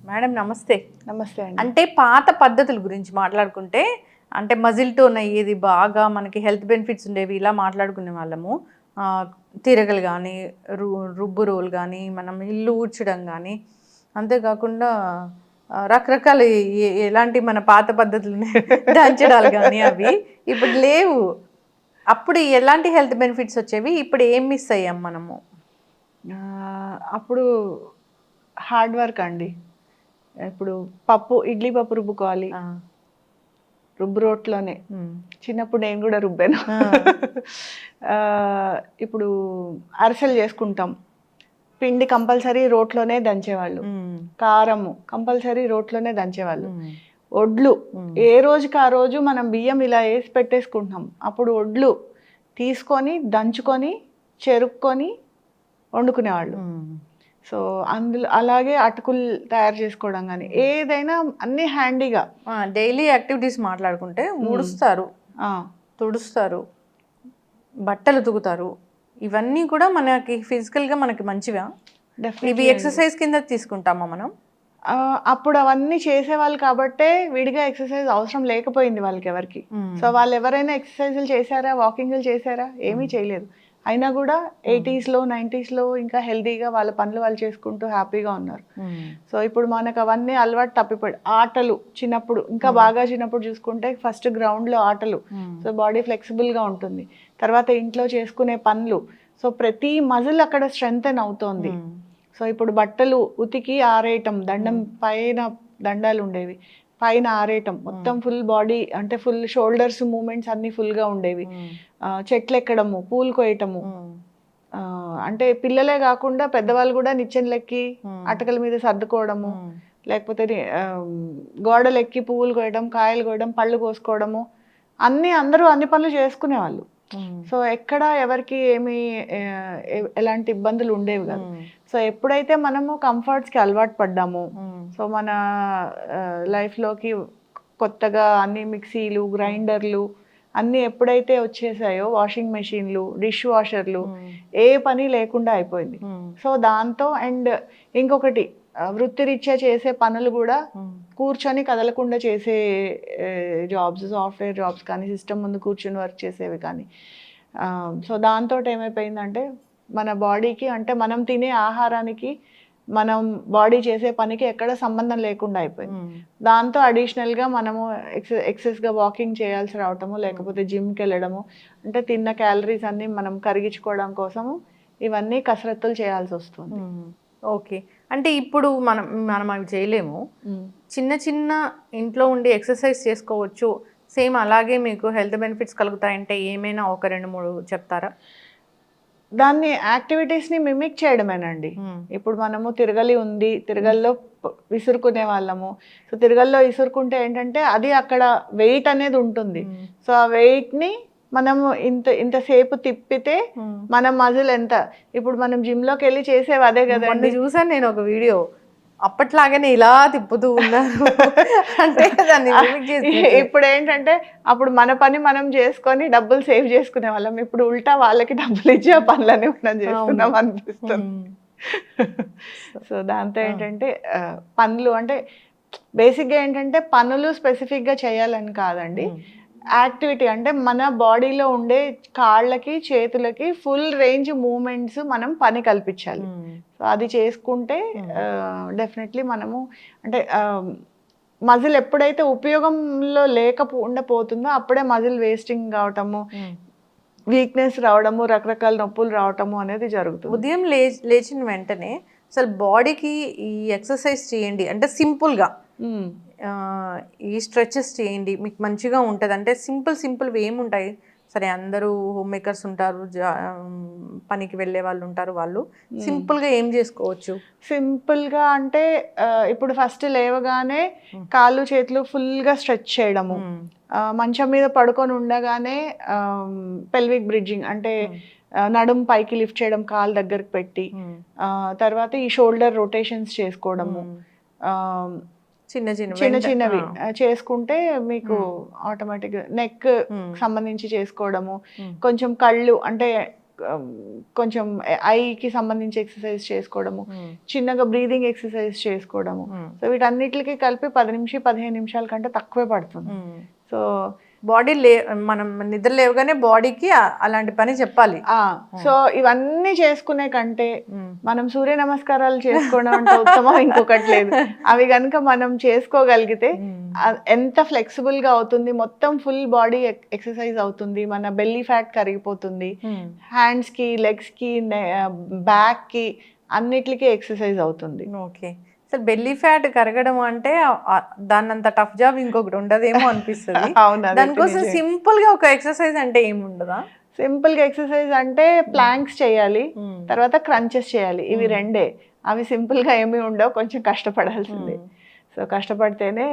Madam నమస్తే. నమస్తే అండి. అంటే పాత పద్ధతుల గురించి మాట్లాడుకుంటే అంటే మజిల్ టోన్ అయ్యేది బాగా మనకి హెల్త్ బెనిఫిట్స్ ఉండేవి ఇలా మాట్లాడుకునే వాళ్ళము. తిరగలు కానీ రుబ్బు రోలు కానీ మనం ఇల్లు ఊడ్చడం కానీ అంతేకాకుండా రకరకాల ఎలాంటి మన పాత పద్ధతులు దంచడాలు కానీ అవి ఇప్పుడు లేవు. అప్పుడు ఎలాంటి హెల్త్ బెనిఫిట్స్ వచ్చేవి, ఇప్పుడు ఏం మిస్ అయ్యాం మనము? అప్పుడు హార్డ్ వర్క్ అండి. ఇప్పుడు ఇడ్లీ పప్పు రుబ్బుకోవాలి, రుబ్బు రోట్లోనే. చిన్నప్పుడు నేను కూడా రుబ్బాను. ఇప్పుడు అరిసెలు చేసుకుంటాం, పిండి కంపల్సరీ రోట్లోనే దంచేవాళ్ళు, కారము కంపల్సరీ రోట్లోనే దంచేవాళ్ళు, ఒడ్లు ఏ రోజుకి ఆ రోజు మనం బియ్యం ఇలా వేసి పెట్టేసుకుంటున్నాం. అప్పుడు ఒడ్లు తీసుకొని దంచుకొని చెరుక్కొని వండుకునేవాళ్ళు. సో అందులో అలాగే అటుకులు తయారు చేసుకోవడం కానీ ఏదైనా అన్నీ హ్యాండీగా. డైలీ యాక్టివిటీస్ మాట్లాడుకుంటే ఊడుస్తారు, తుడుస్తారు, బట్టలు ఉతుకుతారు, ఇవన్నీ కూడా మనకి ఫిజికల్గా మనకి మంచివా? ఇవి ఎక్సర్సైజ్ కింద తీసుకుంటామా మనం? అప్పుడు అవన్నీ చేసేవాళ్ళు కాబట్టే విడిగా ఎక్సర్సైజ్ అవసరం లేకపోయింది వాళ్ళకి ఎవరికి. సో వాళ్ళు ఎవరైనా ఎక్సర్సైజులు చేశారా, వాకింగ్లు చేశారా? ఏమీ చేయలేదు. అయినా కూడా 80s, 90s ఇంకా హెల్తీగా వాళ్ళ పనులు వాళ్ళు చేసుకుంటూ హ్యాపీగా ఉన్నారు. సో ఇప్పుడు మనకు అవన్నీ అలవాటు తప్పిపోయి ఆటలు చిన్నప్పుడు ఇంకా బాగా చిన్నప్పుడు చూసుకుంటే ఫస్ట్ గ్రౌండ్లో ఆటలు. సో బాడీ ఫ్లెక్సిబుల్గా ఉంటుంది. తర్వాత ఇంట్లో చేసుకునే పనులు. సో ప్రతి మజిల్ అక్కడ స్ట్రెంగ్తెన్ అవుతోంది. సో ఇప్పుడు బట్టలు ఉతికి ఆరేయటం, దండం పైన దండాలు ఉండేవి, పైన ఆరేయటం, మొత్తం ఫుల్ బాడీ అంటే ఫుల్ షోల్డర్స్ మూమెంట్స్ అన్ని ఫుల్గా ఉండేవి. చెట్లు ఎక్కడము, పూలు కోయటము, అంటే పిల్లలే కాకుండా పెద్దవాళ్ళు కూడా నిచ్చెనలెక్కి అటకల మీద సర్దుకోవడము, లేకపోతే గోడలు ఎక్కి పువ్వులు కోయడం, కాయలు కోయడం, పళ్ళు కోసుకోవడము, అందరూ అన్ని పనులు చేసుకునేవాళ్ళు. సో ఎక్కడ ఎవరికి ఎలాంటి ఇబ్బందులు ఉండేవి కాదు. సో ఎప్పుడైతే మనము కంఫర్ట్స్కి అలవాటు పడ్డాము, సో మన లైఫ్లోకి కొత్తగా అన్ని మిక్సీలు, గ్రైండర్లు అన్నీ ఎప్పుడైతే వచ్చేసాయో, వాషింగ్ మెషిన్లు, డిష్ వాషర్లు, ఏ పని లేకుండా అయిపోయింది. సో దాంతో అండ్ ఇంకొకటి వృత్తిరీత్యా చేసే పనులు కూడా కూర్చొని కదలకుండా చేసే జాబ్స్, సాఫ్ట్వేర్ జాబ్స్ కానీ, సిస్టమ్ ముందు కూర్చొని వర్క్ చేసేవి కానీ. సో దాంతో ఏమైపోయిందంటే మన బాడీకి అంటే మనం తినే ఆహారానికి మనం బాడీ చేసే పనికి ఎక్కడ సంబంధం లేకుండా అయిపోయింది. దాంతో అడిషనల్గా మనము ఎక్సెస్గా వాకింగ్ చేయాల్సి రావటము, లేకపోతే జిమ్కి వెళ్ళడము, అంటే తిన్న క్యాలరీస్ అన్నీ మనం కరిగించుకోవడం కోసము ఇవన్నీ కసరత్తులు చేయాల్సి వస్తుంది. ఓకే, అంటే ఇప్పుడు మనం అవి చేయలేము. చిన్న చిన్న ఇంట్లో ఉండి ఎక్సర్సైజ్ చేసుకోవచ్చు, సేమ్ అలాగే మీకు హెల్త్ బెనిఫిట్స్ కలుగుతాయంటే ఏమైనా ఒక 2-3 చెప్తారా? దాన్ని యాక్టివిటీస్ని మిమిక్ చేయడమేనండి. ఇప్పుడు మనము తిరగలి ఉంది, తిరగల్లో విసురుకునే వాళ్ళము. సో తిరగల్లో విసురుకుంటే ఏంటంటే అది అక్కడ వెయిట్ అనేది ఉంటుంది. సో ఆ వెయిట్ని మనము ఇంతసేపు తిప్పితే మన మజిల్ ఎంత, ఇప్పుడు మనం జిమ్లోకి వెళ్ళి చేసేవి అదే కదండి. చూసాను నేను ఒక వీడియో, అప్పట్లాగానే ఇలా తిప్పుతూ ఉన్నారు. అంటే ఇప్పుడు ఏంటంటే అప్పుడు మన పని మనం చేసుకొని డబ్బులు సేవ్ చేసుకునే వాళ్ళం. ఇప్పుడు ఉల్టా వాళ్ళకి డబ్బులు ఇచ్చి ఆ పనులన్నీ మనం చేసుకున్నాం అనిపిస్తుంది. సో దాంతో ఏంటంటే పనులు అంటే బేసిక్గా ఏంటంటే పనులు స్పెసిఫిక్గా చేయాలని కాదండి, యాక్టివిటీ అంటే మన బాడీలో ఉండే కాళ్ళకి, చేతులకి ఫుల్ రేంజ్ మూమెంట్స్ మనం పని కల్పించాలి. సో అది చేసుకుంటే డెఫినెట్లీ మనము అంటే మజిల్ ఎప్పుడైతే ఉపయోగంలో ఉండపోతుందో అప్పుడే మజిల్ వేస్టింగ్ కావటము, వీక్నెస్ రావడము, రకరకాల నొప్పులు రావటము అనేది జరుగుతుంది. ఉదయం లేచిన వెంటనే అసలు బాడీకి ఈ ఎక్సర్సైజ్ చేయండి అంటే సింపుల్గా ఈ స్ట్రెచెస్ చేయండి మీకు మంచిగా ఉంటుంది అంటే సింపుల్వి ఏముంటాయి? సరే అందరూ హోమ్ మేకర్స్ ఉంటారు, పనికి వెళ్ళే వాళ్ళు ఉంటారు, వాళ్ళు సింపుల్గా ఏం చేసుకోవచ్చు? సింపుల్గా అంటే ఇప్పుడు ఫస్ట్ లేవగానే కాళ్ళు చేతులు ఫుల్గా స్ట్రెచ్ చేయడము, మంచం మీద పడుకొని ఉండగానే పెల్విక్ బ్రిడ్జింగ్ అంటే నడుము పైకి లిఫ్ట్ చేయడం కాలు దగ్గరకు పెట్టి, తర్వాత ఈ షోల్డర్ రొటేషన్స్ చేసుకోవడము, చిన్నవి చేసుకుంటే మీకు ఆటోమేటిక్గా నెక్ సంబంధించి చేసుకోవడము, కొంచెం కళ్ళు అంటే కొంచెం ఐకి సంబంధించి ఎక్సర్సైజ్ చేసుకోవడము, చిన్నగా బ్రీదింగ్ ఎక్సర్సైజ్ చేసుకోవడము. సో వీటన్నిటికి కలిపి 10-15 నిమిషాల కంటే తక్కువే పడుతుంది. సో బాడీ మనం నిద్ర లేవగానే బాడీకి అలాంటి పని చెప్పాలి. సో ఇవన్నీ చేసుకునే కంటే మనం సూర్య నమస్కారాలు చేసుకోవడం అంటే ఉత్తమం ఇంకొకటి లేదు. అవి కనుక మనం చేసుకోగలిగితే ఎంత ఫ్లెక్సిబుల్ గా అవుతుంది, మొత్తం ఫుల్ బాడీ ఎక్సర్సైజ్ అవుతుంది, మన బెల్లీ ఫ్యాట్ కరిగిపోతుంది, హ్యాండ్స్ కి, లెగ్స్ కి, బ్యాక్ కి అన్నిటికీ ఎక్సర్సైజ్ అవుతుంది. ఓకే, అసలు బెల్లీ ఫ్యాట్ కరగడం అంటే దాన్ని అంత టఫ్ జాబ్ ఇంకొకటి ఉండదేమో అనిపిస్తుంది. దానికోసం సింపుల్ గా ఒక ఎక్సర్సైజ్ అంటే ఏముండదా? సింపుల్ గా ఎక్సర్సైజ్ అంటే ప్లాంక్స్ చేయాలి, తర్వాత క్రంచెస్ చేయాలి. ఇవి రెండే. అవి సింపుల్ గా ఏమీ ఉండవు, కొంచెం కష్టపడాల్సిందే. సో కష్టపడితేనే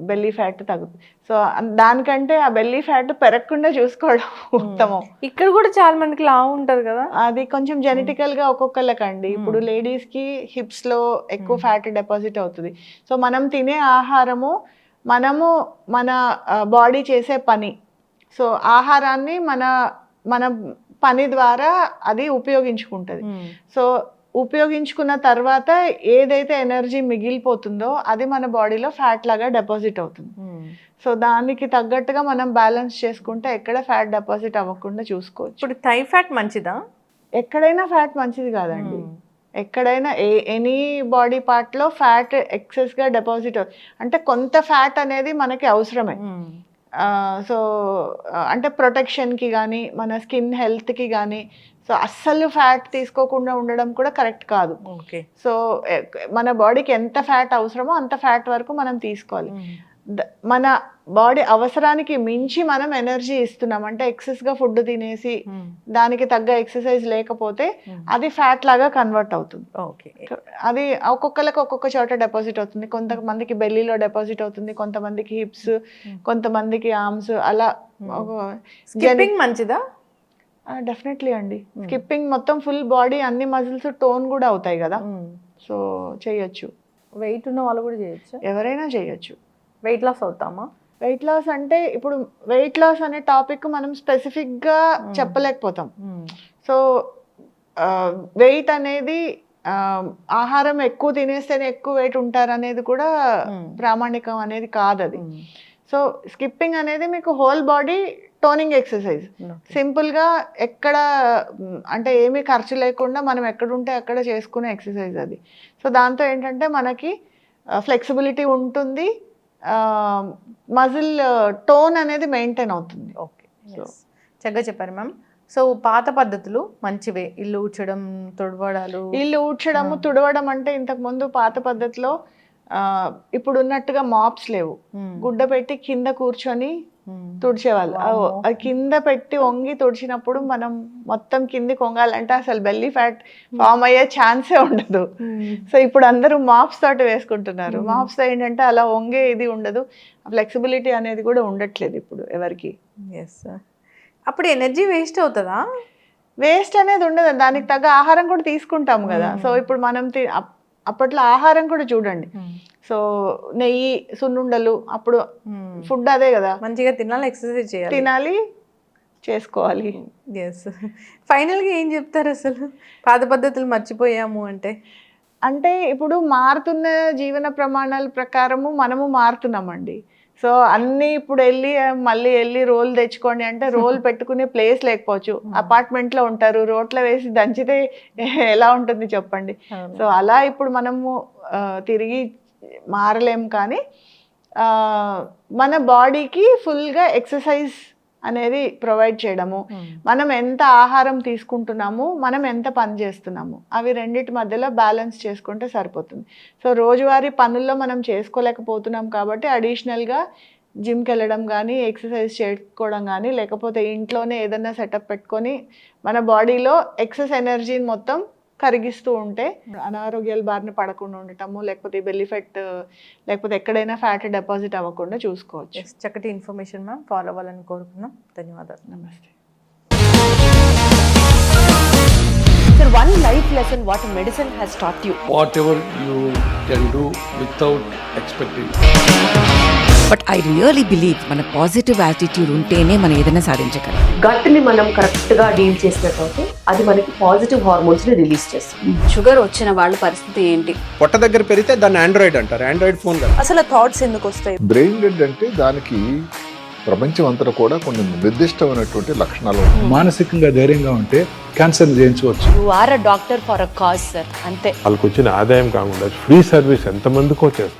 బెల్లీ ఫ్యాట్ తగ్గుతుంది. సో దానికంటే ఆ బెల్లీ ఫ్యాట్ పెరగకుండా చూసుకోవడం ఉత్తమం. ఇక్కడ కూడా చాలా మందికి లావు ఉంటారు కదా, అది కొంచెం జెనెటికల్ గా ఒక్కొక్కళ్ళకండి. ఇప్పుడు లేడీస్ కి హిప్స్ లో ఎక్కువ ఫ్యాట్ డిపాజిట్ అవుతుంది. సో మనం తినే ఆహారము, మనము మన బాడీ చేసే పని, సో ఆహారాన్ని మన పని ద్వారా అది ఉపయోగించుకుంటుంది. సో ఉపయోగించుకున్న తర్వాత ఏదైతే ఎనర్జీ మిగిలిపోతుందో అది మన బాడీలో ఫ్యాట్ లాగా డిపాజిట్ అవుతుంది. సో దానికి తగ్గట్టుగా మనం బ్యాలెన్స్ చేసుకుంటే ఎక్కడ ఫ్యాట్ డిపాజిట్ అవ్వకుండా చూసుకోవచ్చు. ఇప్పుడు థై ఫ్యాట్ మంచిదా? ఎక్కడైనా ఫ్యాట్ మంచిది కాదండి. ఎక్కడైనా ఎనీ బాడీ పార్ట్ లో ఫ్యాట్ ఎక్సెస్ గా డిపాజిట్ అంటే కొంత ఫ్యాట్ అనేది మనకి అవసరమే. సో అంటే ప్రొటెక్షన్కి కానీ, మన స్కిన్ హెల్త్కి కానీ. సో అస్సలు ఫ్యాట్ తీసుకోకుండా ఉండడం కూడా కరెక్ట్ కాదు. సో మన బాడీకి ఎంత ఫ్యాట్ అవసరమో అంత ఫ్యాట్ వరకు మనం తీసుకోవాలి. మన బాడీ అవసరానికి మించి మనం ఎనర్జీ ఇస్తున్నాం అంటే ఎక్సెస్గా ఫుడ్ తినేసి దానికి తగ్గ ఎక్సర్సైజ్ లేకపోతే అది ఫ్యాట్ లాగా కన్వర్ట్ అవుతుంది. అది ఒక్కొక్కరికి ఒక్కొక్క చోట డిపాజిట్ అవుతుంది. కొంతమందికి బెల్లీలో డిపాజిట్ అవుతుంది, కొంతమందికి హిప్స్, కొంతమందికి ఆర్మ్స్, అలా. స్కిప్పింగ్ మంచిదా? డెఫినెట్లీ అండి. స్కిప్పింగ్ మొత్తం ఫుల్ బాడీ అన్ని మజిల్స్ టోన్ కూడా అవుతాయి కదా. సో చేయొచ్చు. వెయిట్ ఉన్న వాళ్ళు కూడా చేయొచ్చు, ఎవరైనా చేయొచ్చు. వెయిట్ లాస్ అవుతామా? వెయిట్ లాస్ అంటే ఇప్పుడు వెయిట్ లాస్ అనే టాపిక్ మనం స్పెసిఫిక్గా చెప్పలేకపోతాం. సో వెయిట్ అనేది ఆహారం ఎక్కువ తినేస్తేనే ఎక్కువ వెయిట్ ఉంటారు అనేది కూడా ప్రామాణికం అనేది కాదు అది. సో స్కిప్పింగ్ అనేది మీకు హోల్ బాడీ టోనింగ్ ఎక్సర్సైజ్. సింపుల్గా ఎక్కడ అంటే ఏమీ ఖర్చు లేకుండా మనం ఎక్కడుంటే అక్కడ చేసుకునే ఎక్సర్సైజ్ అది. సో దాంతో ఏంటంటే మనకి ఫ్లెక్సిబిలిటీ ఉంటుంది, మజిల్ టోన్ అనేది మెయింటైన్ అవుతుంది. ఓకే, చక్కగా చెప్పారు మ్యామ్. సో పాత పద్ధతులు మంచివే, ఇల్లు ఊడ్చడం, తుడవడాలు. ఇల్లు ఊడ్చడము, తుడవడం అంటే ఇంతకుముందు పాత పద్ధతిలో ఇప్పుడు ఉన్నట్టుగా మాప్స్ లేవు. గుడ్డ పెట్టి కింద కూర్చొని తుడిచేవాళ్ళు. కింద పెట్టి వంగి తుడిచినప్పుడు మనం మొత్తం కింది కొంగాలంటే అసలు బెల్లీ ఫ్యాట్ ఫామ్ అయ్యే ఛాన్సే ఉండదు. సో ఇప్పుడు అందరూ మాప్స్ తోటి వేసుకుంటున్నారు. మాప్స్ తో ఏంటంటే అలా వంగే ఇది ఉండదు, ఫ్లెక్సిబిలిటీ అనేది కూడా ఉండట్లేదు ఇప్పుడు ఎవరికి. అప్పుడు ఎనర్జీ వేస్ట్ అవుతుందా? వేస్ట్ అనేది ఉండదు, దానికి తగ్గ ఆహారం కూడా తీసుకుంటాం కదా. సో ఇప్పుడు మనం అప్పట్లో ఆహారం కూడా చూడండి. సో నెయ్యి, సున్నుండలు, అప్పుడు ఫుడ్ అదే కదా. మంచిగా తినాలి, ఎక్సర్సైజ్ చేయాలి, తినాలి, చేసుకోవాలి. ఫైనల్గా ఏం చెప్తారు అసలు పాత పద్ధతులు మర్చిపోయాము అంటే? అంటే ఇప్పుడు మారుతున్న జీవన ప్రమాణాల ప్రకారము మనము మారుతున్నామండి. సో అన్నీ ఇప్పుడు మళ్ళీ రోల్ తెచ్చుకోండి అంటే రోల్ పెట్టుకునే ప్లేస్ లేకపోవచ్చు. అపార్ట్మెంట్లో ఉంటారు, రోట్లో వేసి దంచితే ఎలా ఉంటుంది చెప్పండి. సో అలా ఇప్పుడు మనము తిరిగి మారలేం. కానీ మన బాడీకి ఫుల్గా ఎక్సర్సైజ్ అనేది ప్రొవైడ్ చేయడము, మనం ఎంత ఆహారం తీసుకుంటున్నాము, మనం ఎంత పని చేస్తున్నాము, అవి రెండింటి మధ్యలో బ్యాలెన్స్ చేసుకుంటే సరిపోతుంది. సో రోజువారీ పనుల్లో మనం చేసుకోలేకపోతున్నాం కాబట్టి అడిషనల్గా జిమ్కి వెళ్ళడం కానీ, ఎక్సర్సైజ్ చేసుకోవడం కానీ, లేకపోతే ఇంట్లోనే ఏదైనా సెటప్ పెట్టుకొని మన బాడీలో ఎక్సెస్ ఎనర్జీని మొత్తం కరిగిస్తూ ఉంటే అనారోగ్యాల బారిన పడకుండా ఉండటము, లేకపోతే బెల్లీ ఫ్యాట్, లేకపోతే ఎక్కడైనా ఫ్యాట్ డిపాజిట్ అవ్వకుండా చూసుకోవచ్చు. చక్కటి ఇన్ఫర్మేషన్ మ్యామ్, ఫాలో అవ్వాలని కోరుకున్నాం. ధన్యవాదాలు. నమస్తే. Sir, one life lesson what medicine has taught you. Whatever you can do without expecting. But I really believe మన పాజిటివ్ యాటిట్యూడ్ ఉంటేనే మనం ఏదైనా సాధించగలం. గట్ ని మనం కరెక్ట్ గా డీల్ చేసినట్లయితే అది మనకి పాజిటివ్ హార్మోన్స్ ని రిలీజ్ చేస్తుంది. షుగర్ వచ్చిన వాళ్ళ పరిస్థితి ఏంటి? పొట్ట దగ్గర పెరిగితే దాన్ని ఆండ్రాయిడ్ అంటారు, ఆండ్రాయిడ్ ఫోన్ కదా. అసలు థాట్స్ ఎందుకు వస్తాయి? బ్రెయిన్ డెడ్ అంటే దానికి ప్రపంచం అంతా కూడా కొన్ని నిర్దిష్టమైనటువంటి లక్షణాలు ఉన్నాయి. మానసికంగా ధైర్యంగా ఉంటే క్యాన్సర్ జయించవచ్చు. You are a doctor for a cause sir, అంతే. వాళ్ళకి వచ్చిన ఆదాయం కాకుండా ఫ్రీ సర్వీస్ ఎంతమందికో చేస్తారు.